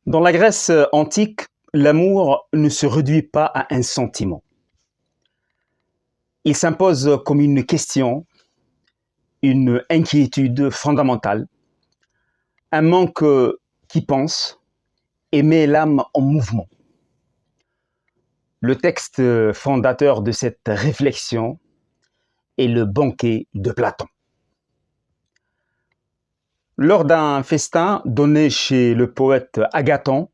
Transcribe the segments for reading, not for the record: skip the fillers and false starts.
Dans la Grèce antique, l'amour ne se réduit pas à un sentiment. Il s'impose comme une question, une inquiétude fondamentale, un manque qui pense et met l'âme en mouvement. Le texte fondateur de cette réflexion est le banquet de Platon. Lors d'un festin donné chez le poète Agathon,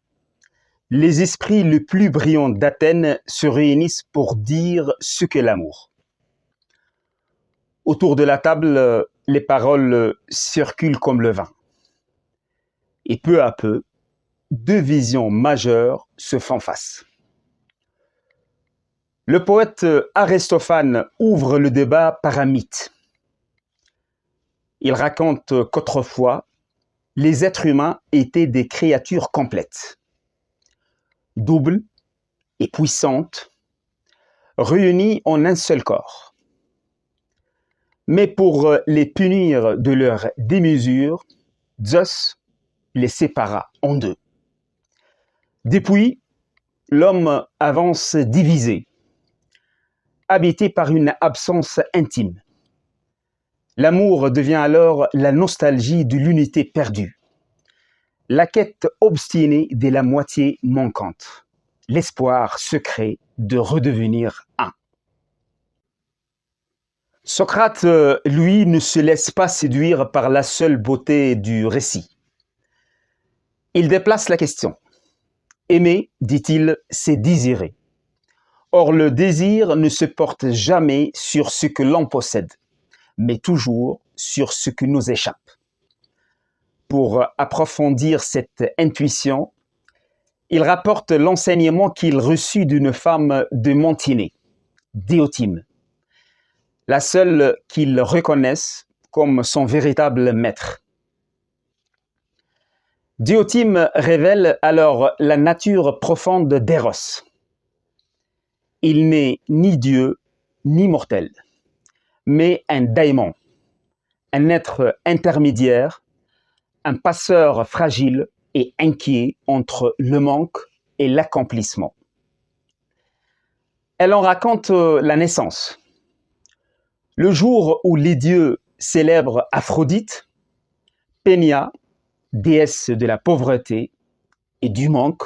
les esprits les plus brillants d'Athènes se réunissent pour dire ce qu'est l'amour. Autour de la table, les paroles circulent comme le vin. Et peu à peu, deux visions majeures se font face. Le poète Aristophane ouvre le débat par un mythe. Il raconte qu'autrefois, les êtres humains étaient des créatures complètes, doubles et puissantes, réunies en un seul corps. Mais pour les punir de leur démesure, Zeus les sépara en deux. Depuis, l'homme avance divisé, habité par une absence intime. L'amour devient alors la nostalgie de l'unité perdue, la quête obstinée de la moitié manquante, l'espoir secret de redevenir un. Socrate, lui, ne se laisse pas séduire par la seule beauté du récit. Il déplace la question. Aimer, dit-il, c'est désirer. Or, le désir ne se porte jamais sur ce que l'on possède, mais toujours sur ce qui nous échappe. Pour approfondir cette intuition, il rapporte l'enseignement qu'il reçut d'une femme de Mantinée, Diotima, la seule qu'il reconnaisse comme son véritable maître. Diotima révèle alors la nature profonde d'Eros. Il n'est ni Dieu, ni mortel, mais un daimon, un être intermédiaire, un passeur fragile et inquiet entre le manque et l'accomplissement. Elle en raconte la naissance. Le jour où les dieux célèbrent Aphrodite, Pénia, déesse de la pauvreté et du manque,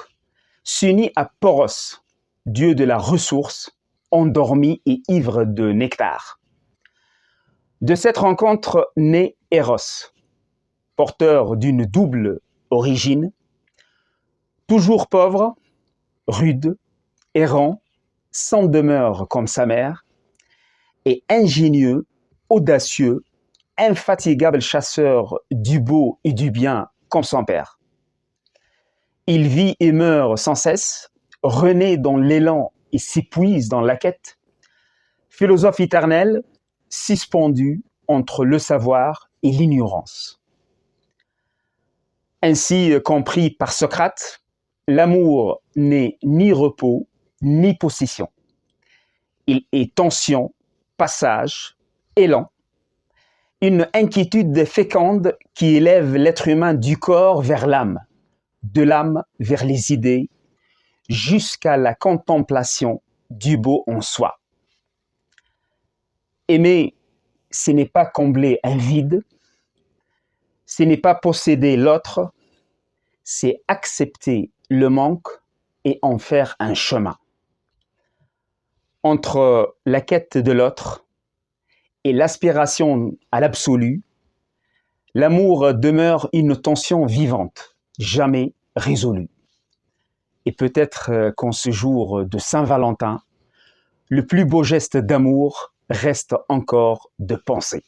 s'unit à Poros, dieu de la ressource, endormi et ivre de nectar. De cette rencontre naît Eros, porteur d'une double origine, toujours pauvre, rude, errant, sans demeure comme sa mère, et ingénieux, audacieux, infatigable chasseur du beau et du bien comme son père. Il vit et meurt sans cesse, renaît dans l'élan et s'épuise dans la quête, philosophe éternel, suspendu entre le savoir et l'ignorance. Ainsi compris par Socrate, l'amour n'est ni repos, ni possession. Il est tension, passage, élan, une inquiétude féconde qui élève l'être humain du corps vers l'âme, de l'âme vers les idées, jusqu'à la contemplation du beau en soi. Aimer, ce n'est pas combler un vide, ce n'est pas posséder l'autre, c'est accepter le manque et en faire un chemin. Entre la quête de l'autre et l'aspiration à l'absolu, l'amour demeure une tension vivante, jamais résolue. Et peut-être qu'en ce jour de Saint-Valentin, le plus beau geste d'amour reste encore de penser.